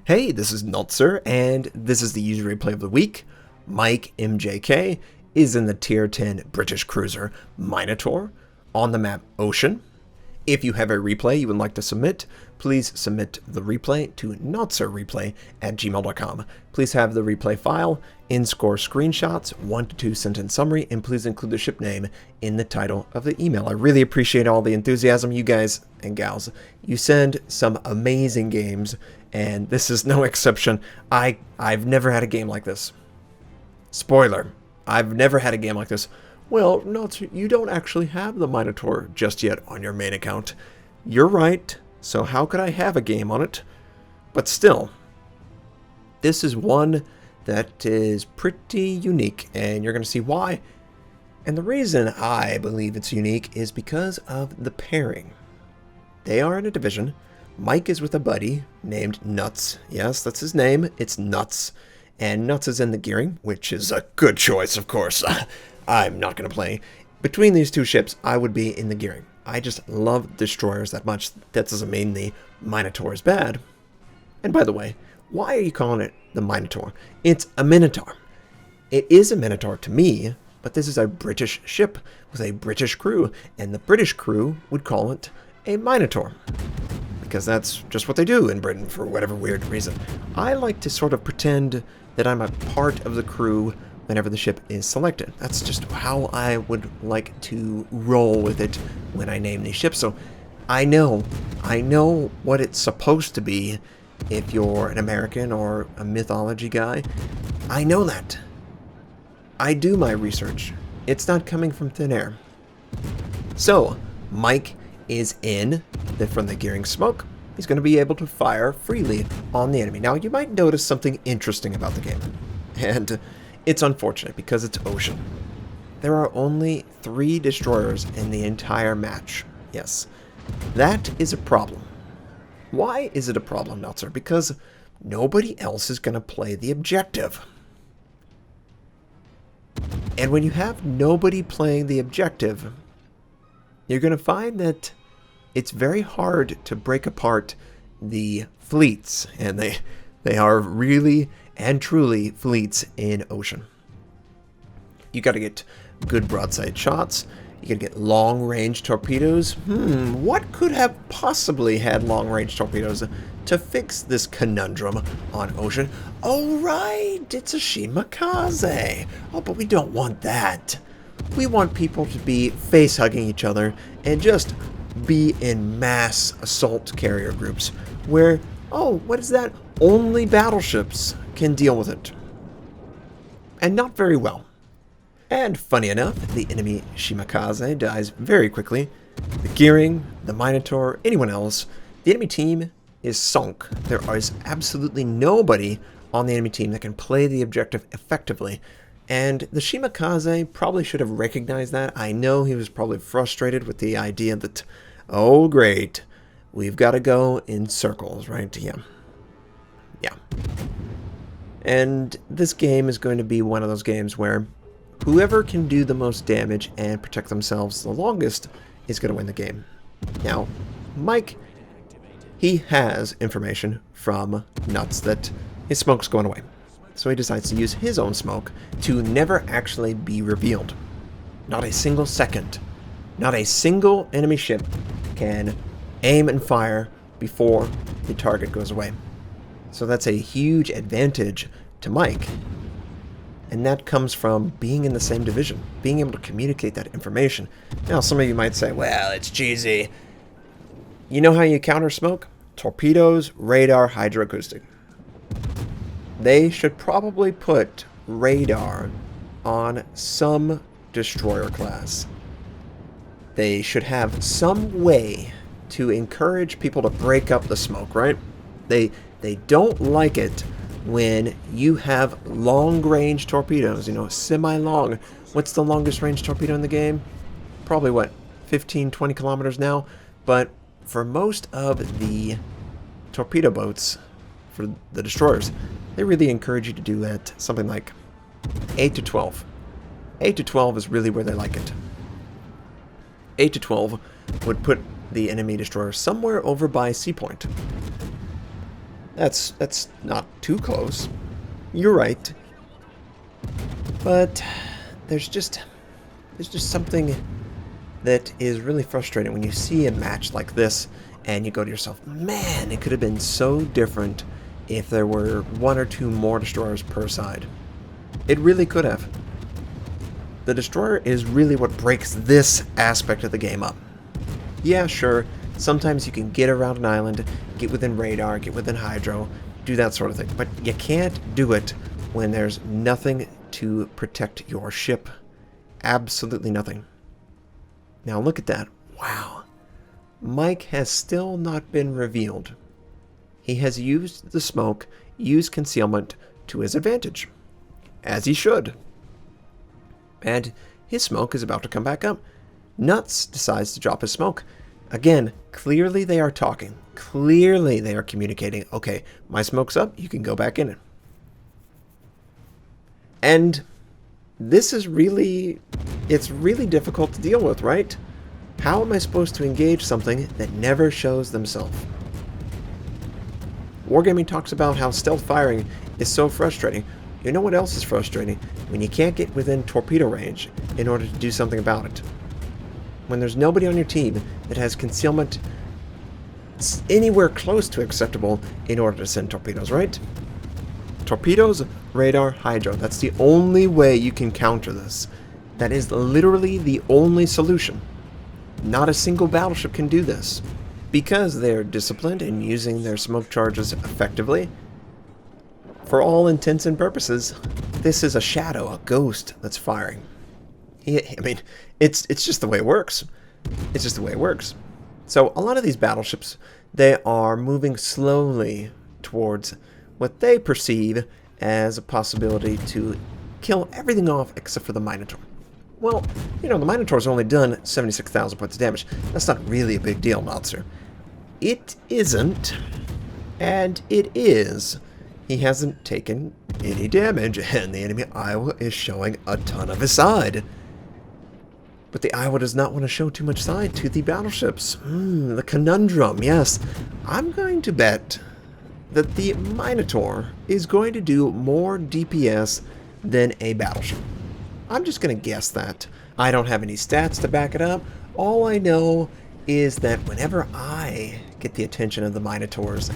Hey, this is Notser, and this is the user replay of the week. Mikemjk is in the Tier 10 British cruiser Minotaur on the map Ocean. If you have a replay you would like to submit, please submit the replay to notserreplay@gmail.com. Please have the replay file, in-score screenshots, 1 to 2 sentence summary, and please include the ship name in the title of the email. I really appreciate all the enthusiasm, you guys and gals. You send some amazing games, and this is no exception. I've never had a game like this. Spoiler, I've never had a game like this. Well, Notser, you don't actually have the Minotaur just yet on your main account. You're right, so how could I have a game on it? But still, this is one that is pretty unique, and you're going to see why. And the reason I believe it's unique is because of the pairing. They are in a division. Mike is with a buddy named Nuts. Yes, that's his name. It's Nuts. And Nuts is in the gearing, which is a good choice, of course. I'm not going to play. Between these two ships, I would be in the gearing. I just love destroyers that much. That doesn't mean the Minotaur is bad. And by the way, why are you calling it the Minotaur? It's a Minotaur. It is a Minotaur to me, but this is a British ship with a British crew, and the British crew would call it a Minotaur, because that's just what they do in Britain for whatever weird reason. I like to sort of pretend that I'm a part of the crew whenever the ship is selected. That's just how I would like to roll with it when I name these ships. So I know what it's supposed to be if you're an American or a mythology guy. I know that. I do my research. It's not coming from thin air. So Mike is from the gearing smoke. He's going to be able to fire freely on the enemy. Now, you might notice something interesting about the game, and it's unfortunate because it's Ocean. There are only 3 destroyers in the entire match. Yes, that is a problem. Why is it a problem, Notser? Because nobody else is going to play the objective. And when you have nobody playing the objective, you're going to find that it's very hard to break apart the fleets, and they are really and truly fleets in Ocean. You got to get good broadside shots. You got to get long-range torpedoes. What could have possibly had long-range torpedoes to fix this conundrum on Ocean? Oh, right, it's a Mikemjk. Oh, but we don't want that. We want people to be face-hugging each other and just be in mass assault carrier groups where, oh, what is that? Only battleships can deal with it. And not very well. And funny enough, the enemy Mikemjk dies very quickly. The gearing, the Minotaur, anyone else, the enemy team is sunk. There is absolutely nobody on the enemy team that can play the objective effectively. And the Mikemjk probably should have recognized that. I know he was probably frustrated with the idea that, oh great, we've got to go in circles, right? Yeah. And this game is going to be one of those games where whoever can do the most damage and protect themselves the longest is going to win the game. Now, Mike, he has information from Nuts that his smoke's going away. So he decides to use his own smoke to never actually be revealed. Not a single second. Not a single enemy ship can aim and fire before the target goes away. So that's a huge advantage to Mike. And that comes from being in the same division, being able to communicate that information. Now, some of you might say, well, it's cheesy. You know how you counter smoke? Torpedoes, radar, hydroacoustic. They should probably put radar on some destroyer class. They should have some way to encourage people to break up the smoke, right? They don't like it when you have long-range torpedoes, semi-long. What's the longest range torpedo in the game? Probably, what, 15, 20 kilometers now? But for most of the torpedo boats, for the destroyers, they really encourage you to do that, something like 8 to 12. 8 to 12 is really where they like it. 8 to 12 would put the enemy destroyer somewhere over by Sea Point. That's not too close. You're right. But there's just something that is really frustrating when you see a match like this and you go to yourself, man, it could have been so different if there were 1 or 2 more destroyers per side. It really could have. The destroyer is really what breaks this aspect of the game up. Yeah, sure, sometimes you can get around an island, get within radar, get within hydro, do that sort of thing, but you can't do it when there's nothing to protect your ship. Absolutely nothing. Now look at that. Wow. Mike has still not been revealed. He has used the smoke, used concealment to his advantage. As he should. And his smoke is about to come back up. Nuts decides to drop his smoke. Again, clearly they are talking. Clearly they are communicating. Okay, my smoke's up, you can go back in it. And this is really, it's really difficult to deal with, right? How am I supposed to engage something that never shows themselves? Wargaming talks about how stealth firing is so frustrating. You know what else is frustrating? When you can't get within torpedo range in order to do something about it. When there's nobody on your team that has concealment anywhere close to acceptable in order to send torpedoes, right? Torpedoes, radar, hydro. That's the only way you can counter this. That is literally the only solution. Not a single battleship can do this. Because they're disciplined in using their smoke charges effectively, for all intents and purposes, this is a shadow, a ghost that's firing. I mean, it's just the way it works. It's just the way it works. So a lot of these battleships, they are moving slowly towards what they perceive as a possibility to kill everything off except for the Minotaur. Well, you know, the Minotaur's only done 76,000 points of damage. That's not really a big deal, Notser. It isn't, and it is. He hasn't taken any damage, and the enemy Iowa is showing a ton of his side. But the Iowa does not want to show too much side to the battleships. The conundrum, yes. I'm going to bet that the Minotaur is going to do more DPS than a battleship. I'm just going to guess that. I don't have any stats to back it up. All I know is that whenever I get the attention of the Minotaurs,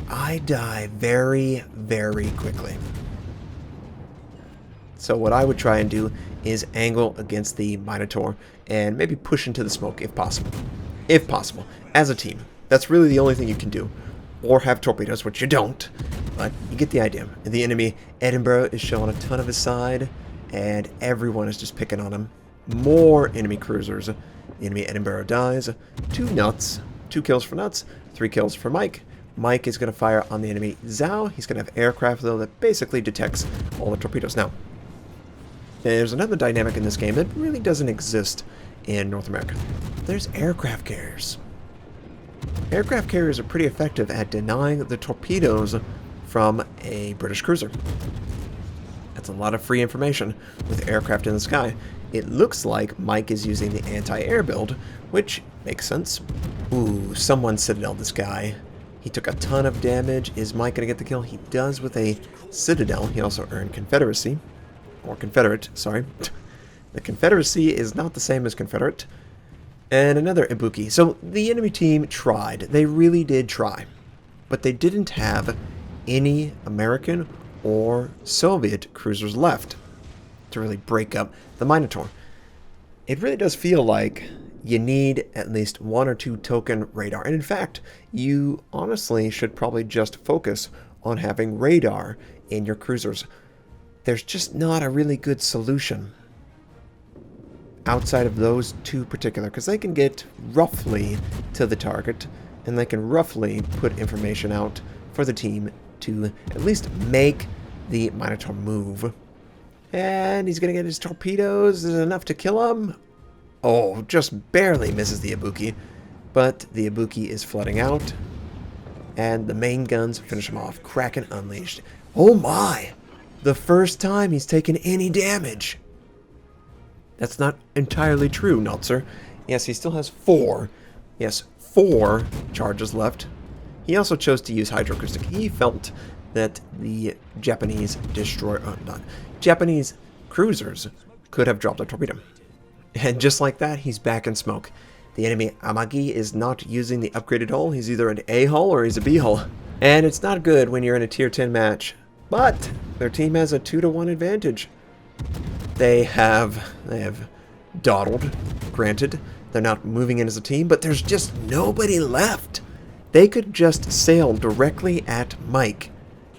I die very, very quickly. So what I would try and do is angle against the Minotaur and maybe push into the smoke if possible. If possible. As a team. That's really the only thing you can do. Or have torpedoes, which you don't. But you get the idea. The enemy Edinburgh is showing a ton of his side, and everyone is just picking on him. More enemy cruisers. The enemy Edinburgh dies. 2 nuts. 2 kills for Nuts. 3 kills for Mike. Mike is going to fire on the enemy Zhao. He's going to have aircraft, though, that basically detects all the torpedoes. Now, there's another dynamic in this game that really doesn't exist in North America. There's aircraft carriers. Aircraft carriers are pretty effective at denying the torpedoes from a British cruiser. That's a lot of free information with aircraft in the sky. It looks like Mike is using the anti-air build, which makes sense. Ooh, someone Citadel this guy. He took a ton of damage. Is Mike going to get the kill? He does with a Citadel. He also earned Confederacy. Or Confederate, sorry. The Confederacy is not the same as Confederate. And another Ibuki. So the enemy team tried. They really did try. But they didn't have any American or Soviet cruisers left to really break up the Minotaur. It really does feel like you need at least 1 or 2 token radar. And in fact, you honestly should probably just focus on having radar in your cruisers. There's just not a really good solution outside of those 2 particular, because they can get roughly to the target, and they can roughly put information out for the team to at least make the Minotaur move. And he's going to get his torpedoes. Is it enough to kill him? Oh, just barely misses the Ibuki. But the Ibuki is flooding out. And the main guns finish him off. Kraken unleashed. Oh my! The first time he's taken any damage. That's not entirely true, Notser. Yes, he still has 4. Yes, 4 charges left. He also chose to use hydroacoustic. He felt that the Japanese Japanese cruisers could have dropped a torpedo. And just like that, he's back in smoke. The enemy Amagi is not using the upgraded hull. He's either an A hull or he's a B hull. And it's not good when you're in a tier 10 match. But their team has a 2-to-1 advantage. They have dawdled, granted. They're not moving in as a team, but there's just nobody left. They could just sail directly at Mike.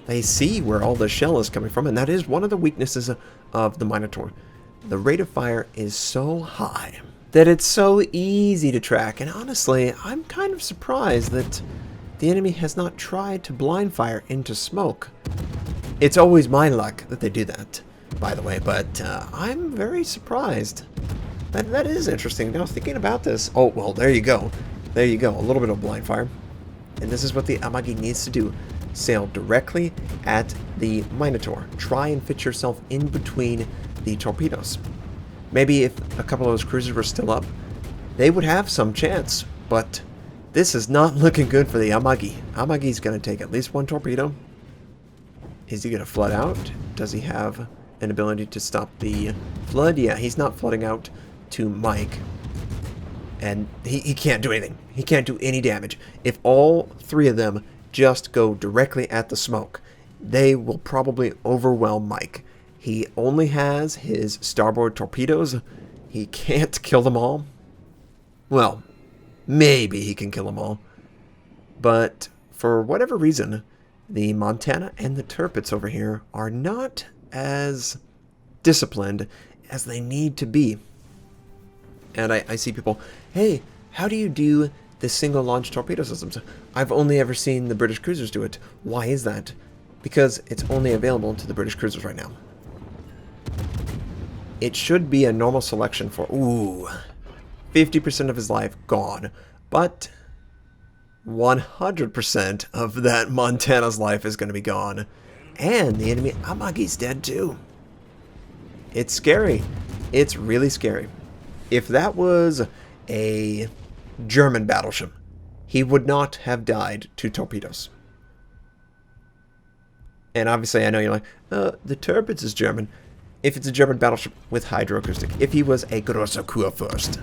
They see where all the shell is coming from, and that is one of the weaknesses of the Minotaur. The rate of fire is so high that it's so easy to track, and honestly, I'm kind of surprised that the enemy has not tried to blind fire into smoke. It's always my luck that they do that, by the way, but I'm very surprised. That is interesting. Now, thinking about this, oh, well, there you go. There you go, a little bit of blind fire. And this is what the Amagi needs to do. Sail directly at the Minotaur. Try and fit yourself in between the torpedoes. Maybe if a couple of those cruisers were still up, they would have some chance, but this is not looking good for the Amagi. Amagi's going to take at least one torpedo. Is he going to flood out? Does he have an ability to stop the flood? Yeah, he's not flooding out to Mike. And he can't do anything. He can't do any damage. If all three of them just go directly at the smoke, they will probably overwhelm Mike. He only has his starboard torpedoes. He can't kill them all. Well, maybe he can kill them all. But for whatever reason, the Montana and the Tirpitz over here are not as disciplined as they need to be. And I see people, hey, how do you do the single launch torpedo systems? I've only ever seen the British cruisers do it. Why is that? Because it's only available to the British cruisers right now. It should be a normal selection for, 50% of his life gone. But 100% of that Montana's life is going to be gone. And the enemy Amagi's dead too. It's scary. It's really scary. If that was a German battleship, he would not have died to torpedoes. And obviously, I know you're like, the Tirpitz is German. If it's a German battleship with hydroacoustic, if he was a Großer Kurfürst,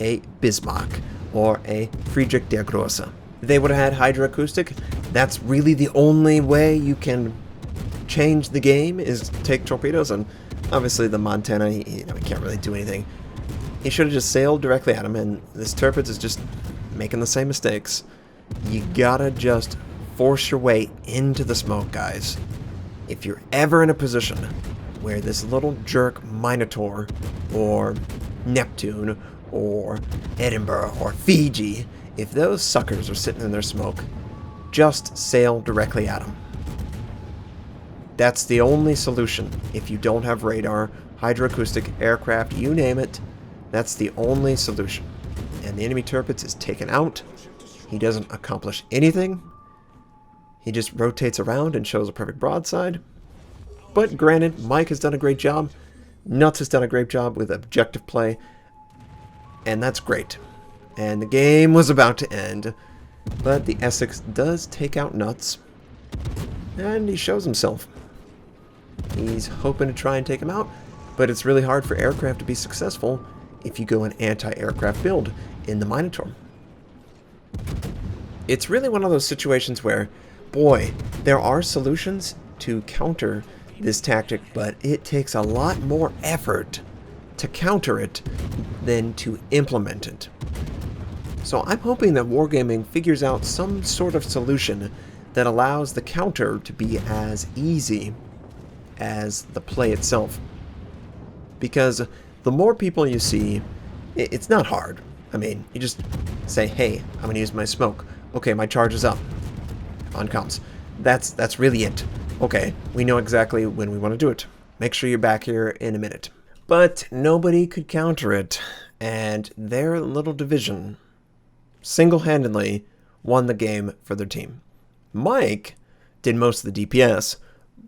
a Bismarck, or a Friedrich der Große, they would have had hydroacoustic. That's really the only way you can change the game, is take torpedoes. And obviously, the Montana, he can't really do anything. He should have just sailed directly at him, and this Tirpitz is just making the same mistakes. You gotta just force your way into the smoke, guys. If you're ever in a position where this little jerk Minotaur, or Neptune, or Edinburgh, or Fiji, if those suckers are sitting in their smoke, just sail directly at them. That's the only solution. If you don't have radar, hydroacoustic, aircraft, you name it, that's the only solution. And the enemy Tirpitz is taken out. He doesn't accomplish anything. He just rotates around and shows a perfect broadside. But granted, Mike has done a great job. Nuts has done a great job with objective play. And that's great. And the game was about to end. But the Essex does take out Nuts. And he shows himself. He's hoping to try and take him out. But it's really hard for aircraft to be successful if you go an anti-aircraft build in the Minotaur. It's really one of those situations where, boy, there are solutions to counter this tactic, but it takes a lot more effort to counter it than to implement it. So I'm hoping that Wargaming figures out some sort of solution that allows the counter to be as easy as the play itself. Because the more people you see, it's not hard. I mean, you just say, hey, I'm going to use my smoke. Okay, my charge is up. On comms. That's really it. Okay, we know exactly when we want to do it. Make sure you're back here in a minute. But nobody could counter it, and their little division single-handedly won the game for their team. Mike did most of the DPS,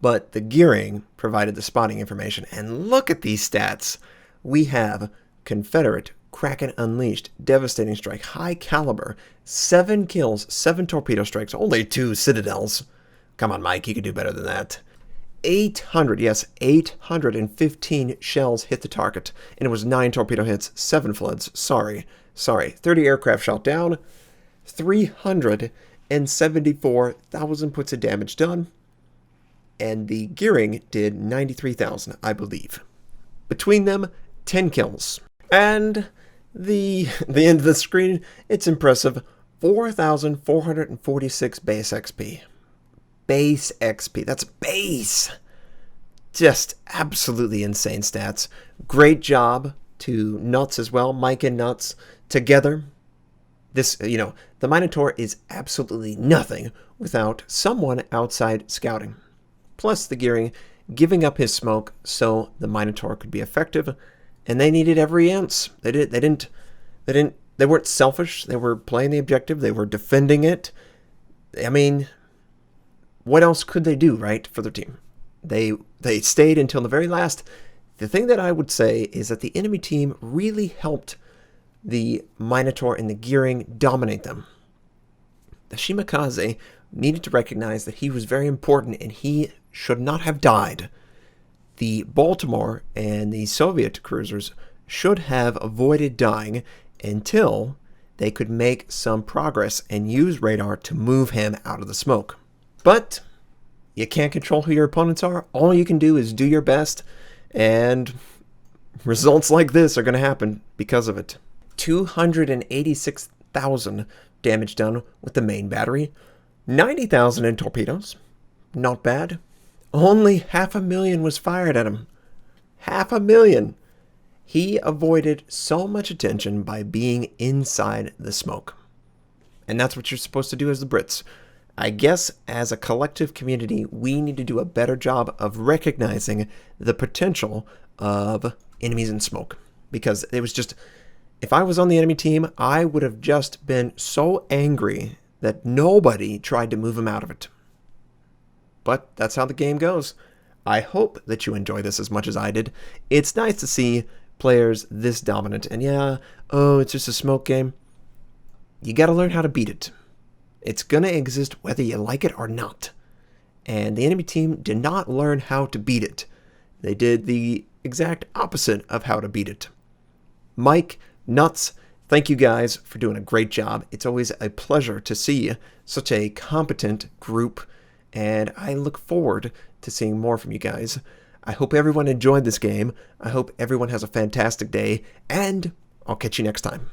but the gearing provided the spotting information. And look at these stats. We have Confederate Kraken Unleashed, Devastating Strike, High Caliber, 7 kills, 7 torpedo strikes, only 2 citadels. Come on, Mike, you can do better than that. 800, yes, 815 shells hit the target, and it was 9 torpedo hits, 7 floods. Sorry. 30 aircraft shot down, 374,000 points of damage done, and the gearing did 93,000, I believe. Between them, 10 kills. And the end of the screen, it's impressive, 4,446 base XP. Base XP. That's base. Just absolutely insane stats. Great job to Nuts as well. Mike and Nuts together. This, the Minotaur is absolutely nothing without someone outside scouting. Plus the gearing, giving up his smoke so the Minotaur could be effective, and they needed every ounce. They weren't selfish. They were playing the objective. They were defending it. I mean, what else could they do, right, for their team? They stayed until the very last. The thing that I would say is that the enemy team really helped the Minotaur and the gearing dominate them. The Shimakaze needed to recognize that he was very important and he should not have died. The Baltimore and the Soviet cruisers should have avoided dying until they could make some progress and use radar to move him out of the smoke. But you can't control who your opponents are. All you can do is do your best, and results like this are going to happen because of it. 286,000 damage done with the main battery. 90,000 in torpedoes. Not bad. Only 500,000 was fired at him. 500,000. He avoided so much attention by being inside the smoke. And that's what you're supposed to do as the Brits. I guess as a collective community, we need to do a better job of recognizing the potential of enemies in smoke. Because it was just, if I was on the enemy team, I would have just been so angry that nobody tried to move him out of it. But that's how the game goes. I hope that you enjoy this as much as I did. It's nice to see players this dominant. And yeah, it's just a smoke game. You got to learn how to beat it. It's going to exist whether you like it or not. And the enemy team did not learn how to beat it. They did the exact opposite of how to beat it. Mike, Nuts, thank you guys for doing a great job. It's always a pleasure to see such a competent group, and I look forward to seeing more from you guys. I hope everyone enjoyed this game. I hope everyone has a fantastic day, and I'll catch you next time.